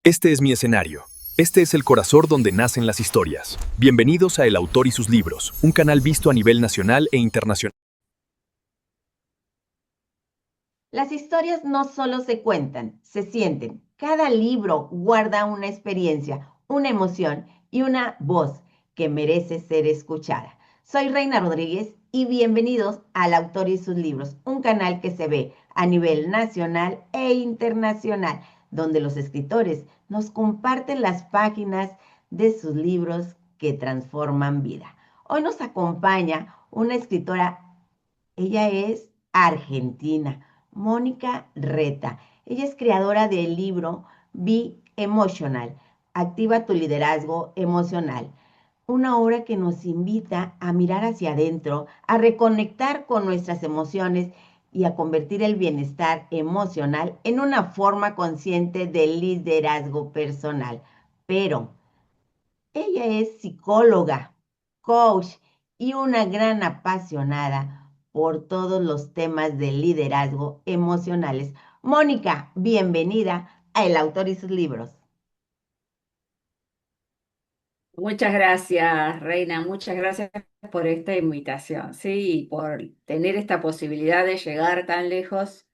Este es mi escenario. Este es el corazón donde nacen las historias. Bienvenidos a El Autor y sus libros, un canal visto a nivel nacional e internacional. Las historias no solo se cuentan, se sienten. Cada libro guarda una experiencia, una emoción y una voz que merece ser escuchada. Soy Reina Rodríguez y bienvenidos al Autor y sus libros, un canal que se ve a nivel nacional e internacional, donde los escritores nos comparten las páginas de sus libros que transforman vida. Hoy nos acompaña una escritora. Ella es argentina, Mónica Reta. Ella es creadora del libro Be Emotional, Activa tu liderazgo emocional. Una obra que nos invita a mirar hacia adentro, a reconectar con nuestras emociones y a convertir el bienestar emocional en una forma consciente de liderazgo personal. Pero ella es psicóloga, coach y una gran apasionada por todos los temas de liderazgo emocionales. Mónica, bienvenida a El Autor y sus libros. Muchas gracias, Reina, muchas gracias por esta invitación, sí, y por tener esta posibilidad de llegar tan lejos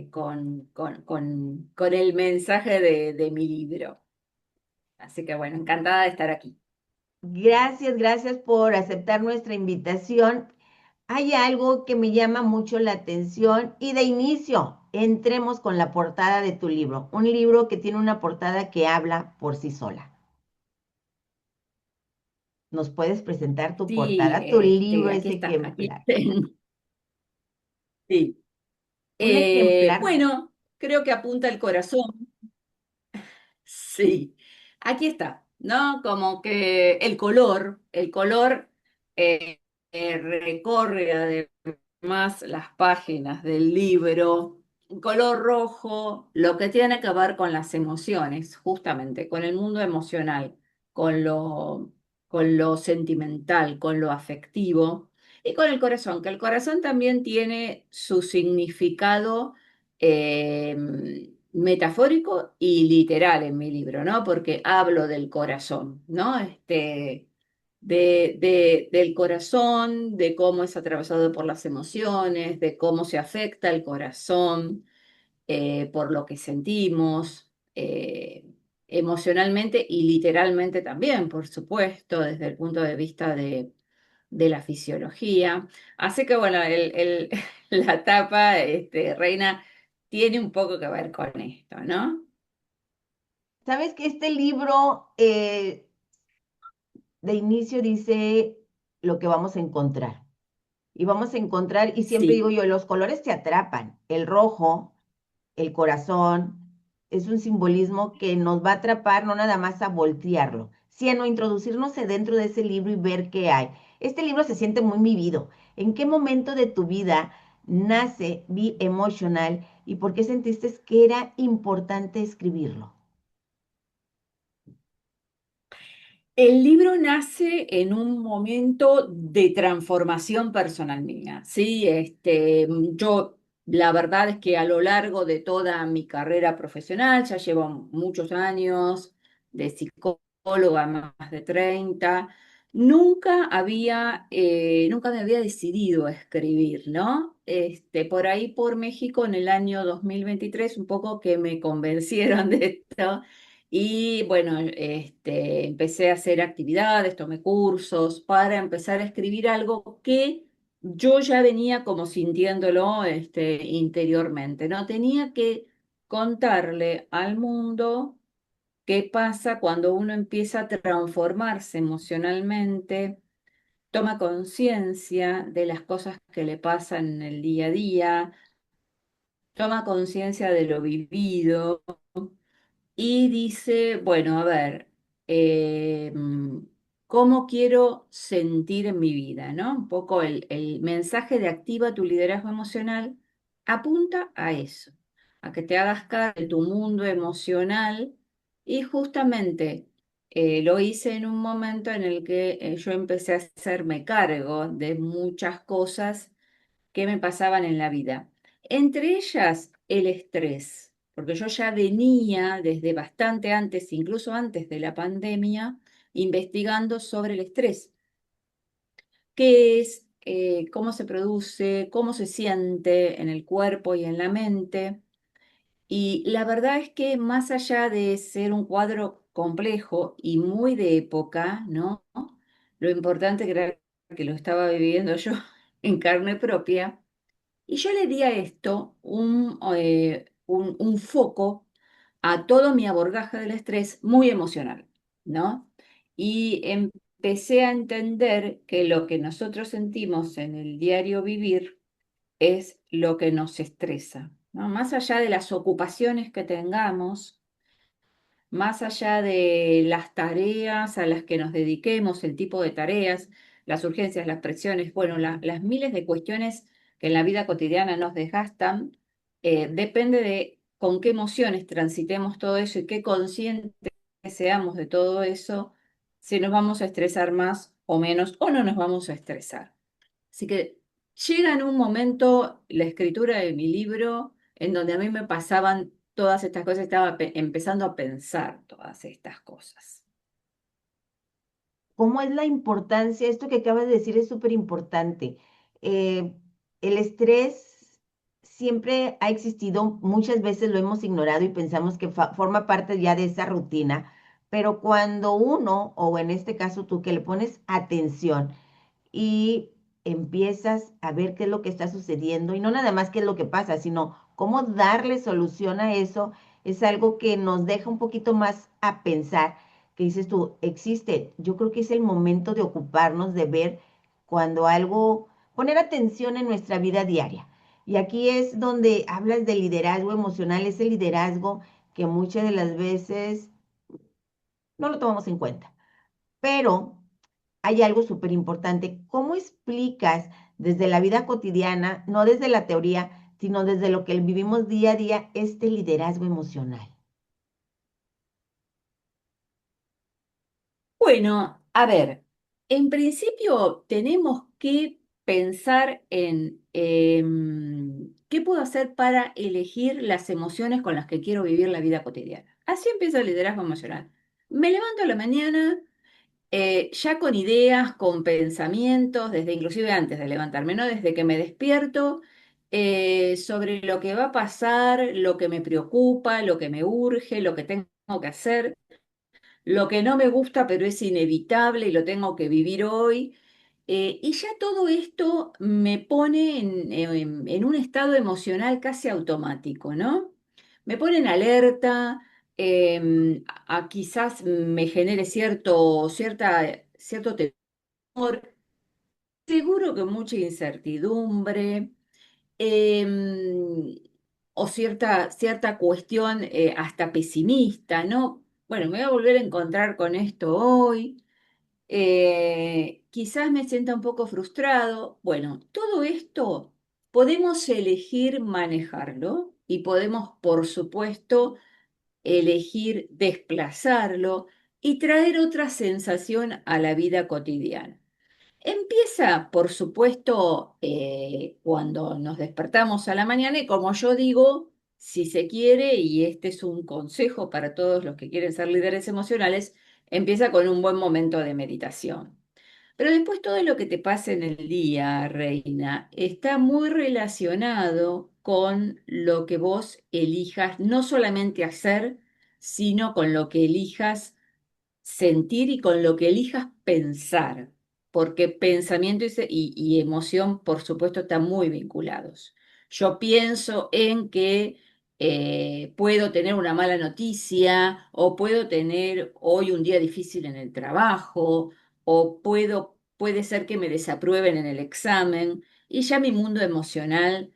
con el mensaje de mi libro. Así que bueno, encantada de estar aquí. Gracias por aceptar nuestra invitación. Hay algo que me llama mucho la atención y de inicio entremos con la portada de tu libro, un libro que tiene una portada que habla por sí sola. ¿Nos puedes presentar tu Sí, portada? Tu libro es aquí está, aquí ejemplar. tengo. Sí. Un ejemplar. Bueno, creo que apunta el corazón. Sí, aquí está, ¿no? Como que el color eh, recorre además las páginas del libro, un color rojo, lo que tiene que ver con las emociones, justamente, con el mundo emocional, con lo, con lo sentimental, con lo afectivo y con el corazón, que el corazón también tiene su significado metafórico y literal en mi libro, ¿no? Porque hablo del corazón, ¿no? Del corazón, de cómo es atravesado por las emociones, de cómo se afecta el corazón por lo que sentimos emocionalmente y literalmente también, por supuesto, desde el punto de vista de la fisiología. Así que bueno, la tapa, Reina, tiene un poco que ver con esto, ¿no? Sabes que este libro de inicio dice lo que vamos a encontrar. Y vamos a encontrar, y siempre digo Sí. yo, los colores te atrapan. El rojo, el corazón, es un simbolismo que nos va a atrapar no nada más a voltearlo, sino a introducirnos dentro de ese libro y ver qué hay. Este libro se siente muy vivido. ¿En qué momento de tu vida nace Be Emotional y por qué sentiste que era importante escribirlo? El libro nace en un momento de transformación personal mía, ¿sí? Yo, la verdad es que a lo largo de toda mi carrera profesional, ya llevo muchos años de psicóloga, más de 30, nunca me había decidido a escribir, ¿no? Por ahí por México en el año 2023, un poco que me convencieron de esto y bueno, empecé a hacer actividades, tomé cursos para empezar a escribir algo que yo ya venía como sintiéndolo, interiormente, ¿no? Tenía que contarle al mundo qué pasa cuando uno empieza a transformarse emocionalmente, toma conciencia de las cosas que le pasan en el día a día, toma conciencia de lo vivido y dice, bueno, a ver, ¿cómo quiero sentir en mi vida? ¿No? Un poco el mensaje de activa tu liderazgo emocional apunta a eso, a que te hagas cargo de tu mundo emocional y justamente lo hice en un momento en el que yo empecé a hacerme cargo de muchas cosas que me pasaban en la vida. Entre ellas, el estrés. porque yo ya venía desde bastante antes, incluso antes de la pandemia, investigando sobre el estrés. ¿Qué es? ¿Cómo se produce? ¿Cómo se siente en el cuerpo y en la mente? Y la verdad es que más allá de ser un cuadro complejo y muy de época, ¿no? Lo importante que era que lo estaba viviendo yo en carne propia. Y yo le di a esto un foco a todo mi abordaje del estrés muy emocional, ¿no? Y empecé a entender que lo que nosotros sentimos en el diario vivir es lo que nos estresa, ¿no? Más allá de las ocupaciones que tengamos, más allá de las tareas a las que nos dediquemos, el tipo de tareas, las urgencias, las presiones, bueno, las miles de cuestiones que en la vida cotidiana nos desgastan, depende de con qué emociones transitemos todo eso y qué conscientes seamos de todo eso, si nos vamos a estresar más o menos o no nos vamos a estresar. Así que llega en un momento la escritura de mi libro en donde a mí me pasaban todas estas cosas, estaba empezando a pensar todas estas cosas. ¿Cómo es la importancia? Esto que acabas de decir es súper importante. Eh, el estrés siempre ha existido, muchas veces lo hemos ignorado y pensamos que forma parte ya de esa rutina, pero cuando uno, o en este caso tú, que le pones atención y empiezas a ver qué es lo que está sucediendo y no nada más qué es lo que pasa, sino cómo darle solución a eso, es algo que nos deja un poquito más a pensar, que dices tú, existe. Yo creo que es el momento de ocuparnos de ver cuando algo, poner atención en nuestra vida diaria. Y aquí es donde hablas de liderazgo emocional, ese liderazgo que muchas de las veces no lo tomamos en cuenta. Pero hay algo súper importante. ¿Cómo explicas desde la vida cotidiana, no desde la teoría, sino desde lo que vivimos día a día, este liderazgo emocional? Bueno, a ver, en principio tenemos que pensar en qué puedo hacer para elegir las emociones con las que quiero vivir la vida cotidiana. Así empieza el liderazgo emocional. Me levanto a la mañana ya con ideas, con pensamientos, desde inclusive antes de levantarme, ¿no? Desde que me despierto, sobre lo que va a pasar, lo que me preocupa, lo que me urge, lo que tengo que hacer, lo que no me gusta, pero es inevitable y lo tengo que vivir hoy. Y ya todo esto me pone en un estado emocional casi automático, ¿no? Me pone en alerta, quizás me genere cierto temor, seguro que mucha incertidumbre, em, o cierta cuestión hasta pesimista, ¿no? Bueno, me voy a volver a encontrar con esto hoy. Quizás me sienta un poco frustrado. Bueno, todo esto podemos elegir manejarlo y podemos, por supuesto, elegir desplazarlo y traer otra sensación a la vida cotidiana. Empieza, por supuesto, cuando nos despertamos a la mañana y como yo digo, si se quiere, y este es un consejo para todos los que quieren ser líderes emocionales, empieza con un buen momento de meditación. Pero después todo lo que te pasa en el día, Reina, está muy relacionado con lo que vos elijas no solamente hacer, sino con lo que elijas sentir y con lo que elijas pensar, porque pensamiento y emoción, por supuesto, están muy vinculados. Yo pienso en que puedo tener una mala noticia o puedo tener hoy un día difícil en el trabajo o puede ser que me desaprueben en el examen y ya mi mundo emocional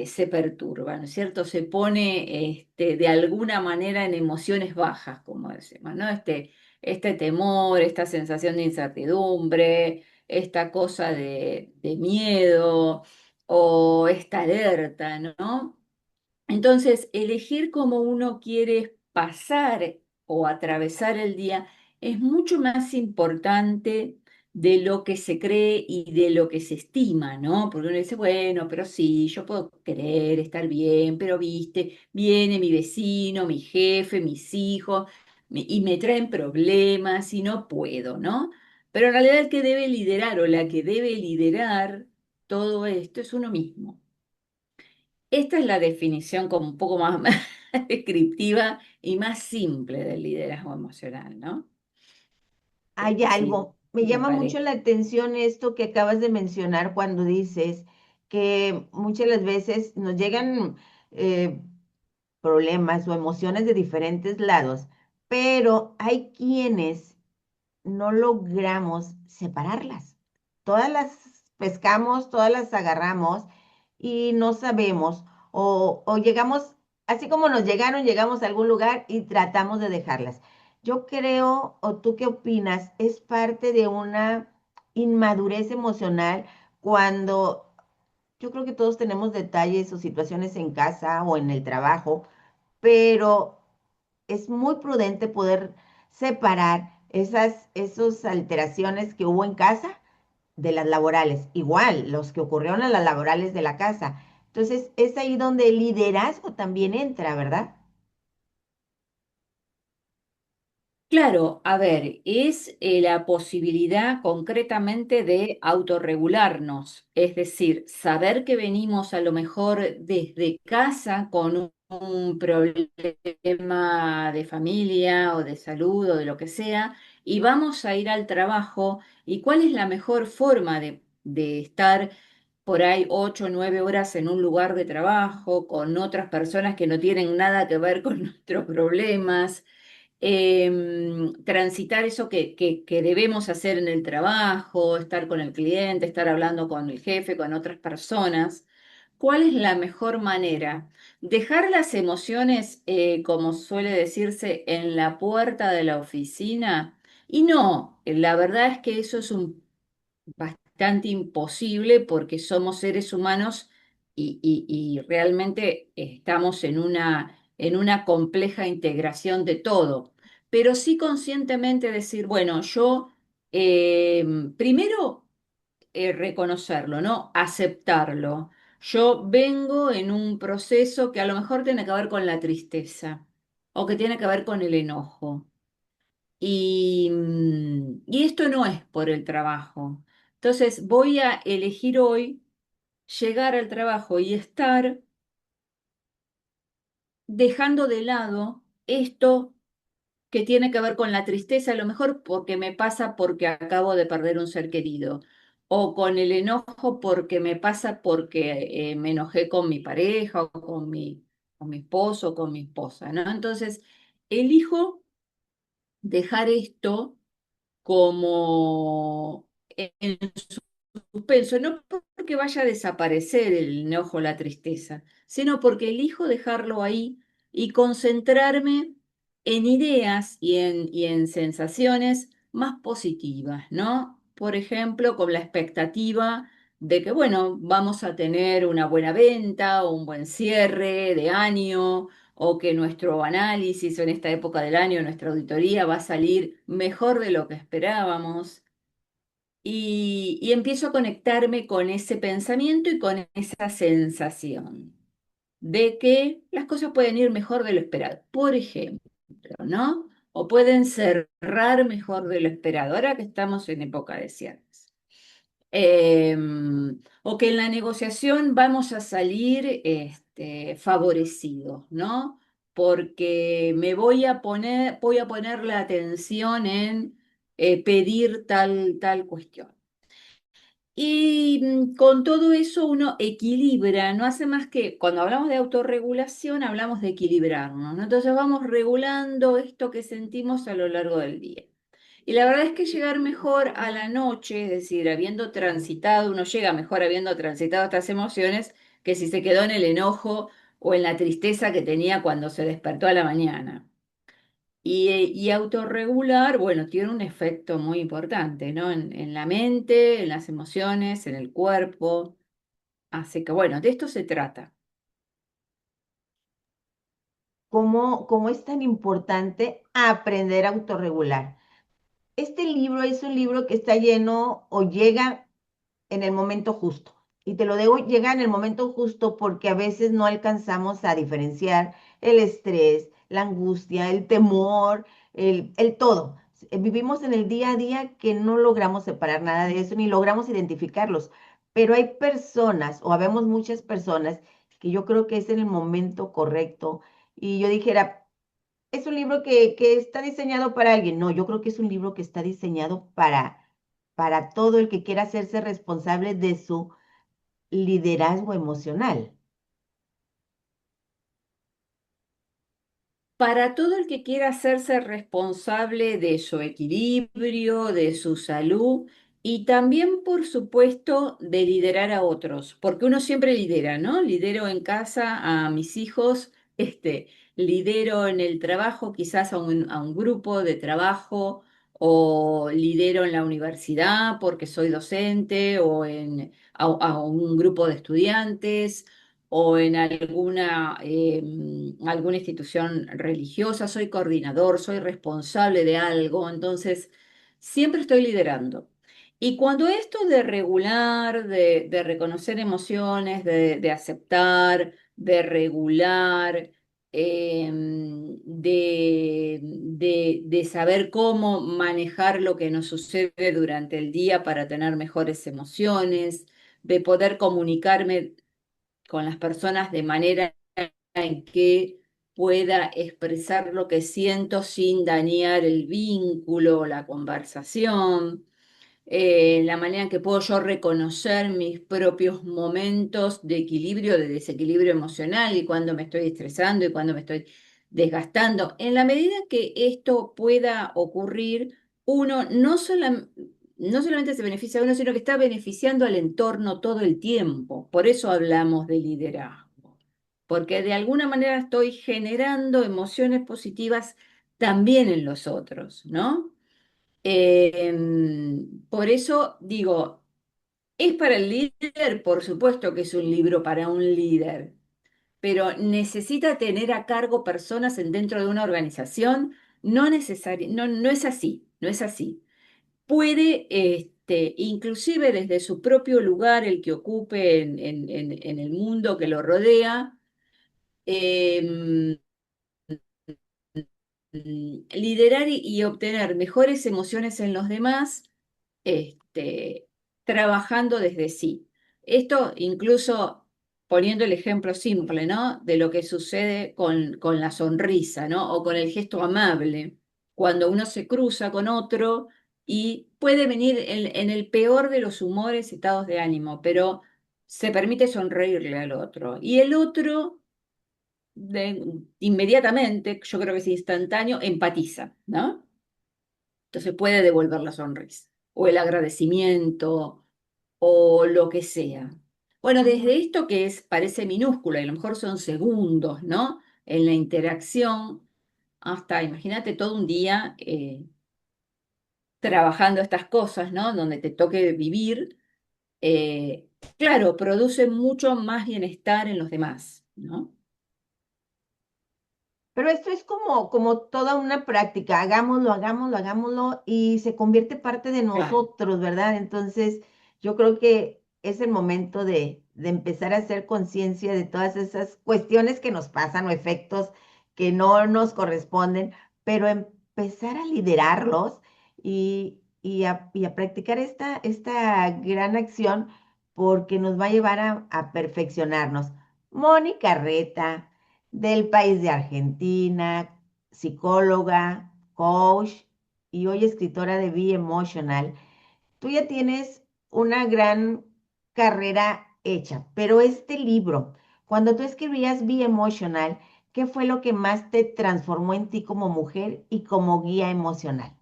se perturba, ¿no es cierto? Se pone de alguna manera en emociones bajas, como decimos, ¿no? Este temor, esta sensación de incertidumbre, esta cosa de miedo o esta alerta, ¿no? Entonces, elegir cómo uno quiere pasar o atravesar el día es mucho más importante de lo que se cree y de lo que se estima, ¿no? Porque uno dice, bueno, pero sí, yo puedo querer estar bien, pero viste, viene mi vecino, mi jefe, mis hijos, y me traen problemas y no puedo, ¿no? Pero en realidad el que debe liderar o la que debe liderar todo esto es uno mismo. Esta es la definición como un poco más descriptiva y más simple del liderazgo emocional, ¿no? Hay Sí, algo, me me llama mucho parece. la atención esto que acabas de mencionar cuando dices que muchas de las veces nos llegan eh, problemas o emociones de diferentes lados, pero hay quienes no logramos separarlas. Todas las pescamos, todas las agarramos y no sabemos o llegamos, así como nos llegaron, llegamos a algún lugar y tratamos de dejarlas. Yo creo, o tú qué opinas, es parte de una inmadurez emocional cuando yo creo que todos tenemos detalles o situaciones en casa o en el trabajo, pero es muy prudente poder separar esas alteraciones que hubo en casa de las laborales. Igual, los que ocurrieron en las laborales de la casa. Entonces, es ahí donde el liderazgo también entra, ¿verdad? Claro, a ver, es la posibilidad concretamente de autorregularnos, es decir, saber que venimos a lo mejor desde casa con un problema de familia o de salud o de lo que sea, y vamos a ir al trabajo, y cuál es la mejor forma de estar por ahí 8 o 9 horas en un lugar de trabajo con otras personas que no tienen nada que ver con nuestros problemas, transitar eso que debemos hacer en el trabajo, estar con el cliente, estar hablando con el jefe, con otras personas. ¿Cuál es la mejor manera? Dejar las emociones, como suele decirse, en la puerta de la oficina. Y no, la verdad es que eso es un bastante imposible porque somos seres humanos y realmente estamos en una compleja integración de todo. Pero sí conscientemente decir, bueno, yo primero reconocerlo, ¿no? Aceptarlo. Yo vengo en un proceso que a lo mejor tiene que ver con la tristeza o que tiene que ver con el enojo. Y esto no es por el trabajo. Entonces voy a elegir hoy llegar al trabajo y estar dejando de lado esto que tiene que ver con la tristeza, a lo mejor porque me pasa porque acabo de perder un ser querido, o con el enojo porque me pasa porque me enojé con mi pareja o con mi esposo o con mi esposa, ¿no? Entonces, elijo dejar esto como en suspenso, no porque vaya a desaparecer el enojo o la tristeza, sino porque elijo dejarlo ahí y concentrarme en ideas y en sensaciones más positivas, ¿no? Por ejemplo, con la expectativa de que, bueno, vamos a tener una buena venta o un buen cierre de año, o que nuestro análisis en esta época del año, nuestra auditoría va a salir mejor de lo que esperábamos. Y empiezo a conectarme con ese pensamiento y con esa sensación de que las cosas pueden ir mejor de lo esperado, por ejemplo, ¿no? O pueden cerrar mejor de lo esperado, ahora que estamos en época de cierres. O que en la negociación vamos a salir favorecidos, ¿no? Porque voy a poner la atención en pedir tal cuestión. Y con todo eso uno equilibra, no hace más que, cuando hablamos de autorregulación, hablamos de equilibrarnos, ¿no? Entonces vamos regulando esto que sentimos a lo largo del día. Y la verdad es que llegar mejor a la noche, es decir, habiendo transitado, uno llega mejor habiendo transitado estas emociones que si se quedó en el enojo o en la tristeza que tenía cuando se despertó a la mañana. Y autorregular, bueno, tiene un efecto muy importante, ¿no? En la mente, en las emociones, en el cuerpo. Así que bueno, de esto se trata. ¿Cómo es tan importante aprender a autorregular? este libro es un libro que está lleno o llega en el momento justo. Y te lo digo, llega en el momento justo porque a veces no alcanzamos a diferenciar el estrés, la angustia, el temor, el todo. Vivimos en el día a día que no logramos separar nada de eso, ni logramos identificarlos. Pero hay personas, o habemos muchas personas, que yo creo que es en el momento correcto. Y yo dijera, es un libro que está diseñado para alguien. No, yo creo que es un libro que está diseñado para todo el que quiera hacerse responsable de su liderazgo emocional. Para todo el que quiera hacerse responsable de su equilibrio, de su salud y también, por supuesto, de liderar a otros, porque uno siempre lidera, ¿no? Lidero en casa a mis hijos, lidero en el trabajo, quizás a un grupo de trabajo, o lidero en la universidad porque soy docente, o a un grupo de estudiantes o en alguna institución religiosa, soy coordinador, soy responsable de algo, entonces siempre estoy liderando. Y cuando esto de regular, de reconocer emociones, de aceptar, de regular, de saber cómo manejar lo que nos sucede durante el día para tener mejores emociones, de poder comunicarme con las personas de manera en que pueda expresar lo que siento sin dañar el vínculo, la conversación, la manera en que puedo yo reconocer mis propios momentos de equilibrio, de desequilibrio emocional y cuando me estoy estresando y cuando me estoy desgastando. En la medida que esto pueda ocurrir, uno no solamente se beneficia a uno, sino que está beneficiando al entorno todo el tiempo. Por eso hablamos de liderazgo, porque de alguna manera estoy generando emociones positivas también en los otros, ¿no? Por eso digo, es para el líder, por supuesto que es un libro para un líder, pero necesita tener a cargo personas dentro de una organización. No no, no es así, no es así. Puede, inclusive desde su propio lugar, el que ocupe en el mundo que lo rodea, em, liderar y obtener mejores emociones en los demás, trabajando desde sí. Esto incluso poniendo el ejemplo simple, ¿no? De lo que sucede con la sonrisa, ¿no? O con el gesto amable, cuando uno se cruza con otro y puede venir en el peor de los humores, estados de ánimo, pero se permite sonreírle al otro. Y el otro inmediatamente, yo creo que es instantáneo, empatiza, ¿no? Entonces puede devolver la sonrisa o el agradecimiento o lo que sea. Bueno, desde esto que parece minúsculo y a lo mejor son segundos, ¿no? En la interacción, hasta, imagínate todo un día trabajando estas cosas, ¿no? Donde te toque vivir, eh, claro, produce mucho más bienestar en los demás, ¿no? Pero esto es como toda una práctica, hagámoslo, hagámoslo, hagámoslo y se convierte parte de Claro. nosotros, ¿verdad? Entonces, yo creo que es el momento de empezar a hacer conciencia de todas esas cuestiones que nos pasan o efectos que no nos corresponden, pero empezar a liderarlos y a practicar esta gran acción porque nos va a llevar a perfeccionarnos. Mónica Reta del país de Argentina, psicóloga, coach y hoy escritora de Be Emotional. Tú ya tienes una gran carrera hecha, pero este libro, cuando tú escribías Be Emotional, ¿qué fue lo que más te transformó en ti como mujer y como guía emocional?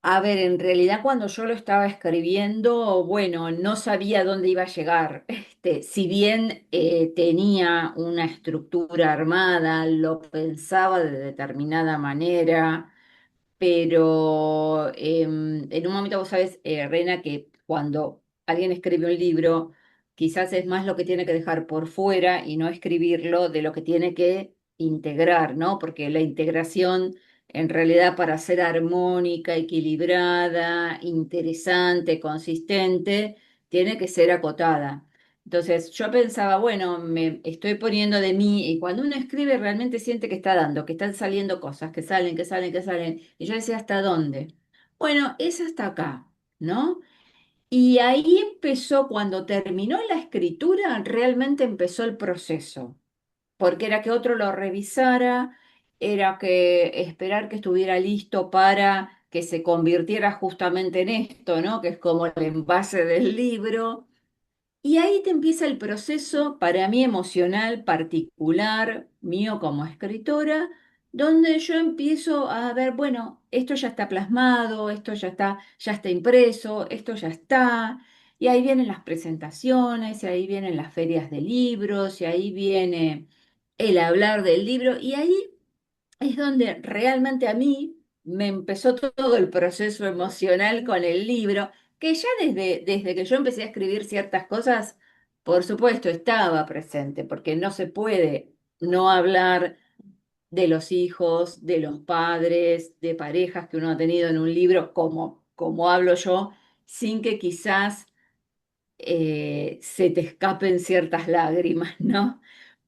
A ver, en realidad cuando yo lo estaba escribiendo, bueno, no sabía dónde iba a llegar. Si bien tenía una estructura armada, lo pensaba de determinada manera, pero en un momento vos sabés, Rena, que cuando alguien escribe un libro, quizás es más lo que tiene que dejar por fuera y no escribirlo de lo que tiene que integrar, ¿no? Porque la integración, en realidad, para ser armónica, equilibrada, interesante, consistente, tiene que ser acotada. Entonces, yo pensaba, bueno, me estoy poniendo de mí, y cuando uno escribe realmente siente que está dando, que están saliendo cosas, que salen, que salen, que salen. Y yo decía, ¿hasta dónde? Bueno, es hasta acá, ¿no? Y ahí empezó, cuando terminó la escritura, realmente empezó el proceso, porque era que otro lo revisara, era que esperar que estuviera listo para que se convirtiera justamente en esto, ¿no? Que es como el envase del libro. Y ahí te empieza el proceso, para mí emocional, particular, mío como escritora, donde yo empiezo a ver, bueno, esto ya está plasmado, esto ya está impreso, esto ya está. Y ahí vienen las presentaciones, y ahí vienen las ferias de libros, y ahí viene el hablar del libro, y ahí es donde realmente a mí me empezó todo el proceso emocional con el libro, que ya desde que yo empecé a escribir ciertas cosas, por supuesto, estaba presente, porque no se puede no hablar de los hijos, de los padres, de parejas que uno ha tenido en un libro, como hablo yo, sin que quizás se te escapen ciertas lágrimas, ¿no?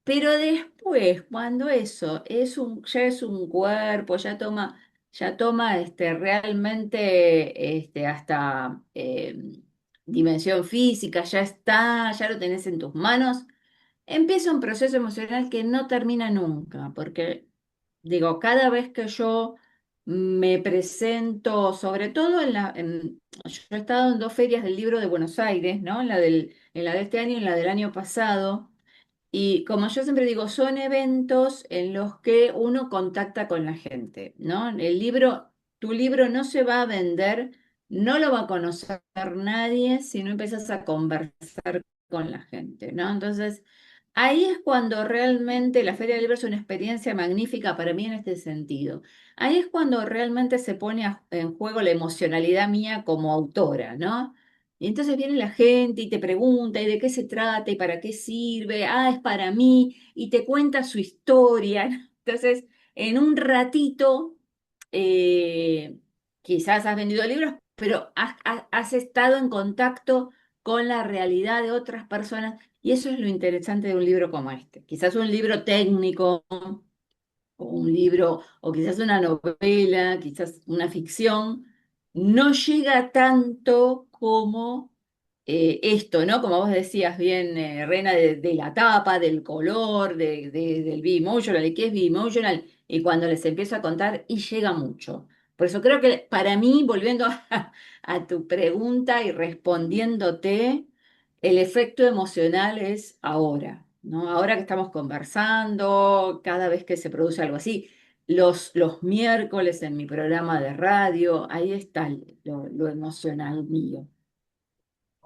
Pero después, cuando eso ya es un cuerpo, ya toma realmente hasta dimensión física, ya está, ya lo tenés en tus manos, empieza un proceso emocional que no termina nunca, porque digo, cada vez que yo me presento, sobre todo yo he estado en dos ferias del libro de Buenos Aires, ¿no? En la de este año y en la del año pasado. Y como yo siempre digo, son eventos en los que uno contacta con la gente, ¿no? Tu libro no se va a vender, no lo va a conocer nadie si no empiezas a conversar con la gente, ¿no? Entonces, ahí es cuando realmente la Feria del Libro es una experiencia magnífica para mí en este sentido. Ahí es cuando realmente se pone en juego la emocionalidad mía como autora, ¿no? Y entonces viene la gente y te pregunta, ¿y de qué se trata? ¿Y para qué sirve? Ah, es para mí. Y te cuenta su historia. Entonces, en un ratito, eh, quizás has vendido libros, pero has estado en contacto con la realidad de otras personas. Y eso es lo interesante de un libro como este. Quizás un libro técnico, o un libro, o quizás una novela, quizás una ficción, no llega tanto como esto, ¿no? Como vos decías bien, Reina, de la tapa, del color, del B-emotional, ¿y qué es B-emotional? Y cuando les empiezo a contar, y llega mucho. Por eso creo que para mí, volviendo a tu pregunta y respondiéndote, el efecto emocional es ahora, ¿no? Ahora que estamos conversando, cada vez que se produce algo así, los miércoles en mi programa de radio, ahí está lo emocional mío.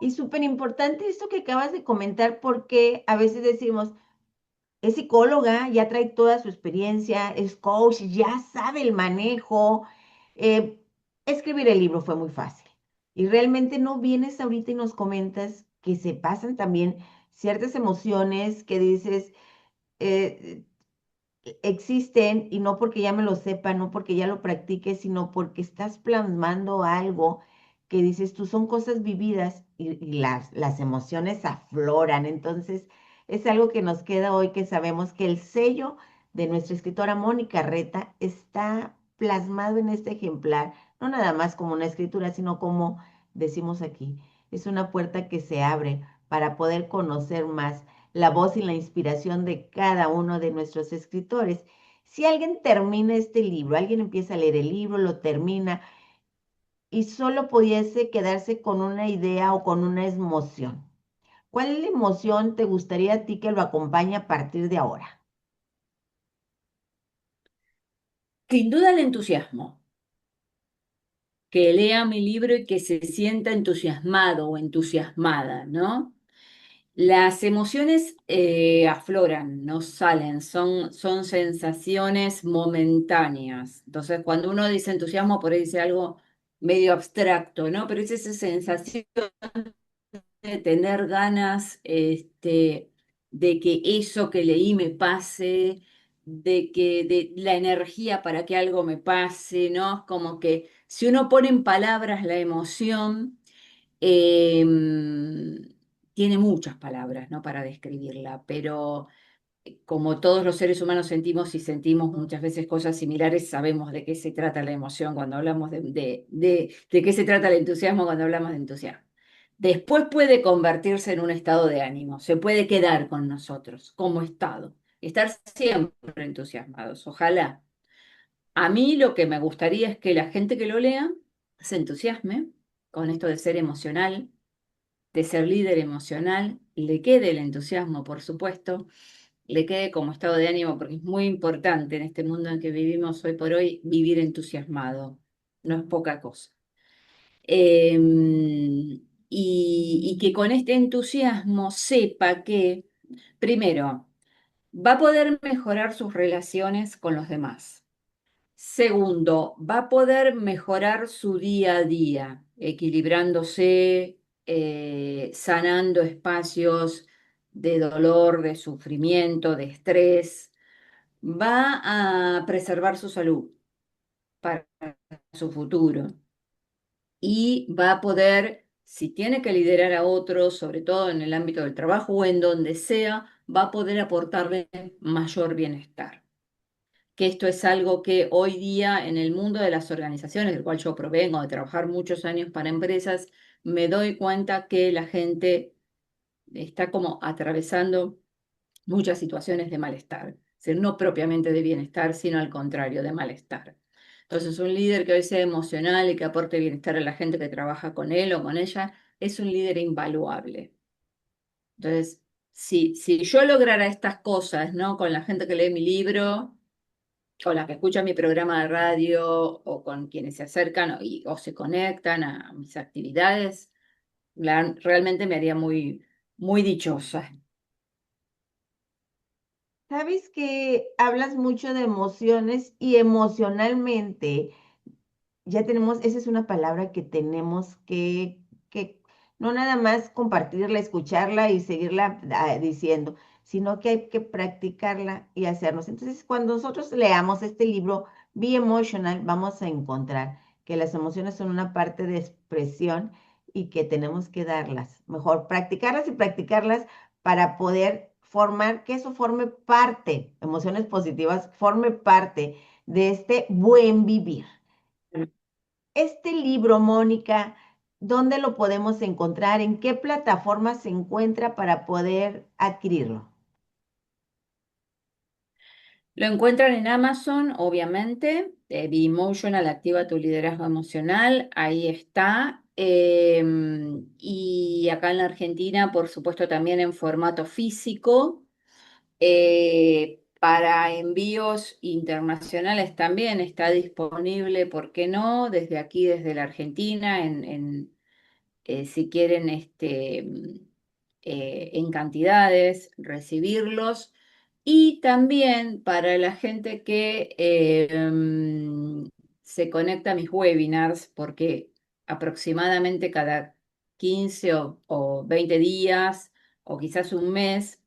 Y súper importante esto que acabas de comentar, porque a veces decimos, es psicóloga, ya trae toda su experiencia, es coach, ya sabe el manejo. eh, Escribir el libro fue muy fácil. Y realmente no vienes ahorita y nos comentas que se pasan también ciertas emociones que dices, eh, existen y no porque ya me lo sepa, no porque ya lo practique, sino porque estás plasmando algo que dices tú son cosas vividas y las emociones afloran. Entonces, es algo que nos queda hoy que sabemos que el sello de nuestra escritora Mónica Reta está plasmado en este ejemplar, no nada más como una escritura, sino como decimos aquí, es una puerta que se abre para poder conocer más la voz y la inspiración de cada uno de nuestros escritores. Si alguien termina este libro, alguien empieza a leer el libro, lo termina y solo pudiese quedarse con una idea o con una emoción, ¿cuál emoción te gustaría a ti que lo acompañe a partir de ahora? Sin duda el entusiasmo, que lea mi libro y que se sienta entusiasmado o entusiasmada, ¿no? Las emociones afloran, no salen, son sensaciones momentáneas. Entonces, cuando uno dice entusiasmo, por ahí dice algo medio abstracto, ¿no? Pero es esa sensación de tener ganas de que eso que leí me pase, de la energía para que algo me pase, ¿no? Es como que si uno pone en palabras la emoción, eh, tiene muchas palabras, ¿no? Para describirla, pero como todos los seres humanos sentimos y sentimos muchas veces cosas similares, sabemos de qué se trata la emoción cuando hablamos de qué se trata el entusiasmo cuando hablamos de entusiasmo. Después puede convertirse en un estado de ánimo, se puede quedar con nosotros como estado, estar siempre entusiasmados, ojalá. A mí lo que me gustaría es que la gente que lo lea se entusiasme con esto de ser emocional, de ser líder emocional, le quede el entusiasmo, por supuesto, le quede como estado de ánimo, porque es muy importante en este mundo en que vivimos hoy por hoy vivir entusiasmado, no es poca cosa. Eh, y que con este entusiasmo sepa que, primero, va a poder mejorar sus relaciones con los demás. Segundo, va a poder mejorar su día a día, equilibrándose, sanando espacios de dolor, de sufrimiento, de estrés. Va a preservar su salud para su futuro y va a poder, si tiene que liderar a otros, sobre todo en el ámbito del trabajo o en donde sea, va a poder aportarle mayor bienestar. Que esto es algo que hoy día en el mundo de las organizaciones, del cual yo provengo, de trabajar muchos años para empresas, me doy cuenta que la gente está como atravesando muchas situaciones de malestar, es decir, no propiamente de bienestar, sino al contrario, de malestar. Entonces, un líder que hoy sea emocional y que aporte bienestar a la gente que trabaja con él o con ella, es un líder invaluable. Entonces, si yo lograra estas cosas, ¿no? Con la gente que lee mi libro, con la que escucha mi programa de radio, o con quienes se acercan o se conectan a mis actividades, realmente me haría muy, muy dichosa. Sabes que hablas mucho de emociones y emocionalmente ya tenemos, esa es una palabra que tenemos que no nada más compartirla, escucharla y seguirla diciendo, sino que hay que practicarla y hacernos. Entonces, cuando nosotros leamos este libro, Be Emotional, vamos a encontrar que las emociones son una parte de expresión y que tenemos que darlas, mejor practicarlas para poder formar, que eso forme parte, emociones positivas, forme parte de este buen vivir. Este libro, Mónica, ¿dónde lo podemos encontrar? ¿En qué plataforma se encuentra para poder adquirirlo? Lo encuentran en Amazon, obviamente. Be Emotional, activa tu liderazgo emocional. Ahí está. Y acá en la Argentina, por supuesto, también en formato físico. Para envíos internacionales también está disponible, ¿por qué no? Desde aquí, desde la Argentina, si quieren en cantidades, recibirlos. Y también para la gente que se conecta a mis webinars, porque aproximadamente cada 15 o 20 días, o quizás un mes,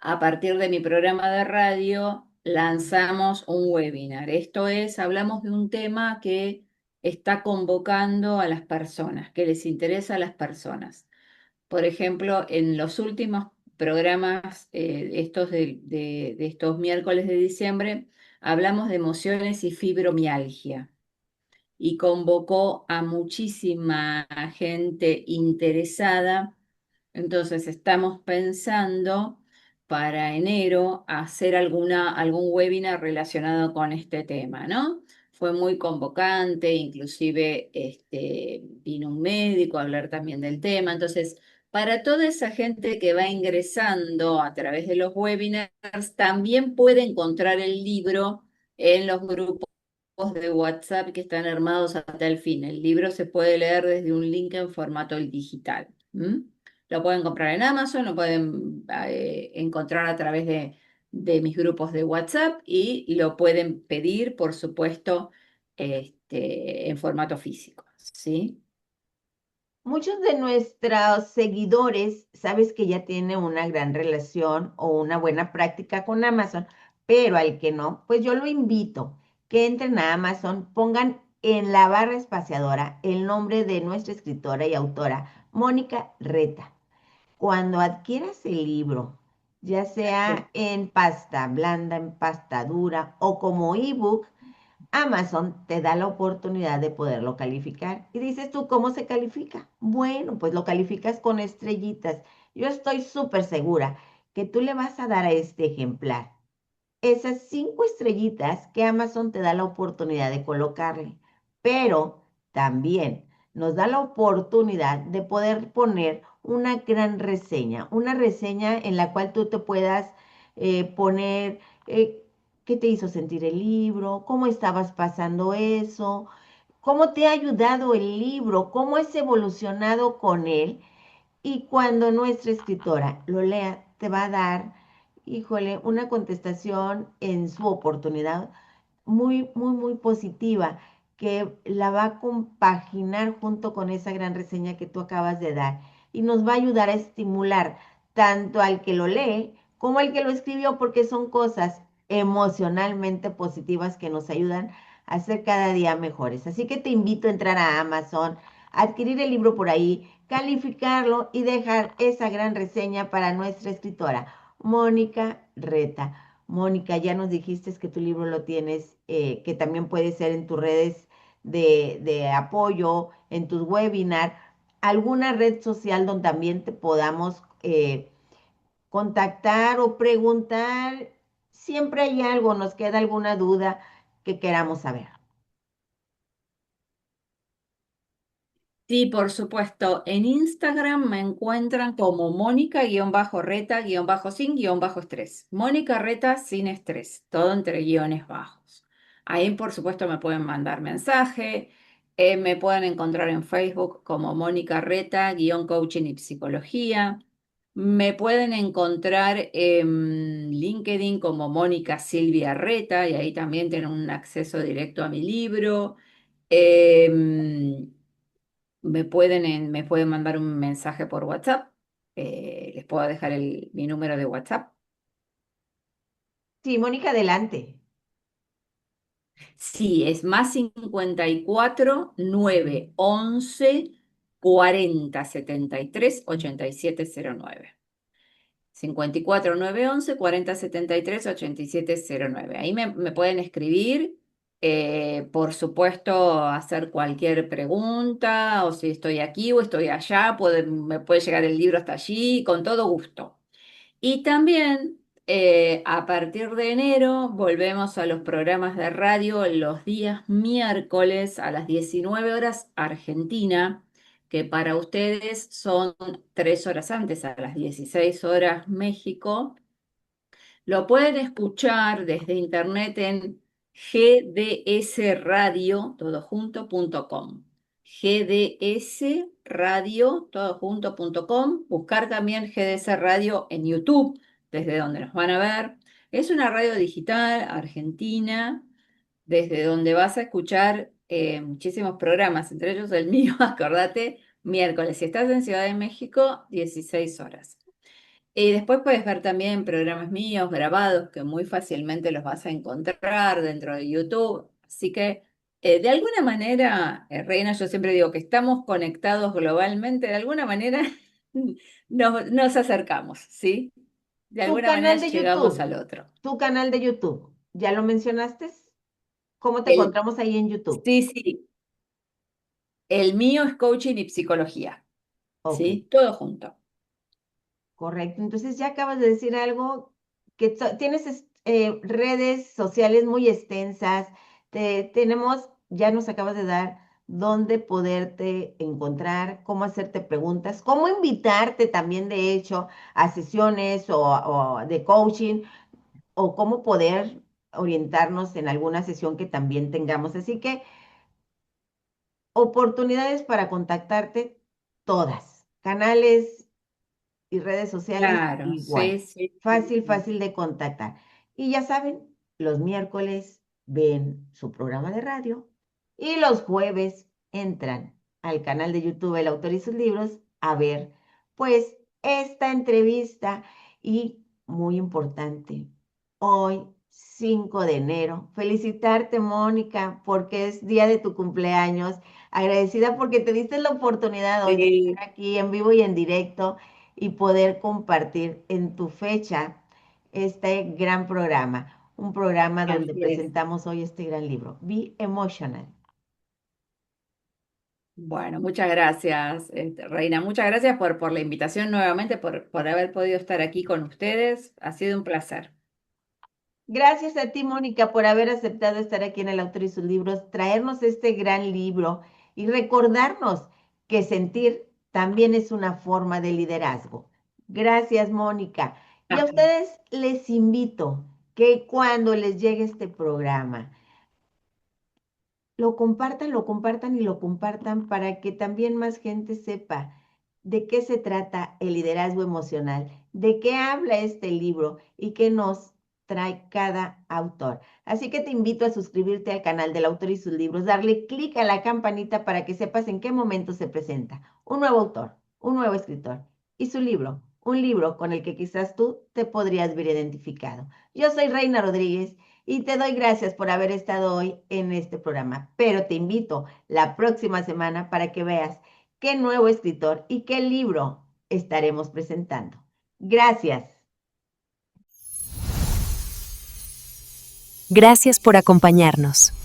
a partir de mi programa de radio, lanzamos un webinar. Esto es, hablamos de un tema que está convocando a las personas, que les interesa a las personas. Por ejemplo, en los últimos programas, estos de estos miércoles de diciembre, hablamos de emociones y fibromialgia y convocó a muchísima gente interesada. Entonces estamos pensando para enero hacer algún webinar relacionado con este tema, ¿no? Fue muy convocante, inclusive vino un médico a hablar también del tema. Entonces, para toda esa gente que va ingresando a través de los webinars, también puede encontrar el libro en los grupos de WhatsApp que están armados hasta el fin. El libro se puede leer desde un link en formato digital. ¿M? Lo pueden comprar en Amazon, lo pueden encontrar a través de mis grupos de WhatsApp y lo pueden pedir, por supuesto, en formato físico, ¿sí? Muchos de nuestros seguidores, sabes que ya tienen una gran relación o una buena práctica con Amazon, Pero al que no, pues yo lo invito que entren a Amazon, pongan en la barra espaciadora el nombre de nuestra escritora y autora, Mónica Reta. Cuando adquieras el libro, ya sea en pasta blanda, en pasta dura o como ebook, Amazon te da la oportunidad de poderlo calificar. Y dices tú, ¿cómo se califica? Bueno, pues lo calificas con estrellitas. Yo estoy súper segura que tú le vas a dar a este ejemplar esas 5 estrellitas que Amazon te da la oportunidad de colocarle, pero también nos da la oportunidad de poder poner una gran reseña, una reseña en la cual tú te puedas poner qué te hizo sentir el libro, cómo estabas pasando eso, cómo te ha ayudado el libro, cómo has evolucionado con él y cuando nuestra escritora lo lea, te va a dar, híjole, una contestación en su oportunidad muy, muy, muy positiva, que la va a compaginar junto con esa gran reseña que tú acabas de dar y nos va a ayudar a estimular tanto al que lo lee como al que lo escribió, porque son cosas emocionalmente positivas que nos ayudan a ser cada día mejores. Así que te invito a entrar a Amazon, adquirir el libro por ahí, calificarlo y dejar esa gran reseña para nuestra escritora, Mónica Reta. Mónica, ya nos dijiste que tu libro lo tienes, que también puede ser en tus redes de apoyo, en tus webinars, alguna red social donde también te podamos contactar o preguntar. Siempre hay algo, nos queda alguna duda que queramos saber. Sí, por supuesto. En Instagram me encuentran como Mónica-Reta-sin-estrés. Mónica Reta sin estrés, todo entre guiones bajos. Ahí, por supuesto, me pueden mandar mensaje. Me pueden encontrar en Facebook como Mónica Reta-coaching y psicología. Me pueden encontrar en LinkedIn como Mónica Silvia Reta y ahí también tienen un acceso directo a mi libro. Em, me pueden mandar un mensaje por WhatsApp. Les puedo dejar mi número de WhatsApp. Sí, Mónica, adelante. Sí, es +54 9 11 40 73 8709. 54 9 11 40 73 8709. Ahí me pueden escribir, por supuesto, hacer cualquier pregunta, o si estoy aquí o estoy allá, me puede llegar el libro hasta allí, con todo gusto. Y también a partir de enero volvemos a los programas de radio los días miércoles a las 19 horas Argentina, que para ustedes son 3 horas antes, a las 16 horas México. Lo pueden escuchar desde internet en gdsradio, todojunto.com. gdsradio, todojunto.com. Buscar también GDS Radio en YouTube, desde donde nos van a ver. Es una radio digital argentina, desde donde vas a escuchar muchísimos programas, entre ellos el mío, acordate, miércoles. Si estás en Ciudad de México, 16 horas. Y después puedes ver también programas míos grabados que muy fácilmente los vas a encontrar dentro de YouTube. Así que, de alguna manera, Reina, yo siempre digo que estamos conectados globalmente, de alguna manera nos acercamos, ¿sí? De Tu alguna manera canal de llegamos YouTube, al otro. tu canal de YouTube, ¿ya lo mencionaste? ¿Cómo te El, encontramos ahí en YouTube? sí, sí, el mío es coaching y psicología, Ok, ¿sí? Todo junto. correcto. Entonces ya acabas de decir algo que tienes redes sociales muy extensas. Tenemos, ya nos acabas de dar dónde poderte encontrar, cómo hacerte preguntas, cómo invitarte también, de hecho, a sesiones o de coaching o cómo poder orientarnos en alguna sesión que también tengamos. Así que oportunidades para contactarte, todas. Canales y redes sociales Claro, sí, igual. sí, sí, Fácil, sí. fácil de contactar. Y ya saben, los miércoles ven su programa de radio y los jueves entran al canal de YouTube El Autor y sus libros a ver, pues, esta entrevista. Y muy importante, hoy 5 de enero. Felicitarte, Mónica, porque es día de tu cumpleaños. Agradecida porque te diste la oportunidad hoy de Sí, estar aquí en vivo y en directo y poder compartir en tu fecha este gran programa. Un programa donde así es. presentamos hoy este gran libro, Be Emotional. Bueno, muchas gracias, Reina. Muchas gracias por la invitación nuevamente, por haber podido estar aquí con ustedes. Ha sido un placer. Gracias a ti, Mónica, por haber aceptado estar aquí en El Autor y sus libros, traernos este gran libro y recordarnos que sentir también es una forma de liderazgo. Gracias, Mónica. Y a ustedes les invito que cuando les llegue este programa, lo compartan y lo compartan para que también más gente sepa de qué se trata el liderazgo emocional, de qué habla este libro y qué nos trae cada autor. Así que te invito a suscribirte al canal del autor y sus libros, darle clic a la campanita para que sepas en qué momento se presenta un nuevo autor, un nuevo escritor y su libro, un libro con el que quizás tú te podrías ver identificado. Yo soy Reina Rodríguez y te doy gracias por haber estado hoy en este programa, pero te invito la próxima semana para que veas qué nuevo escritor y qué libro estaremos presentando. Gracias. Gracias por acompañarnos.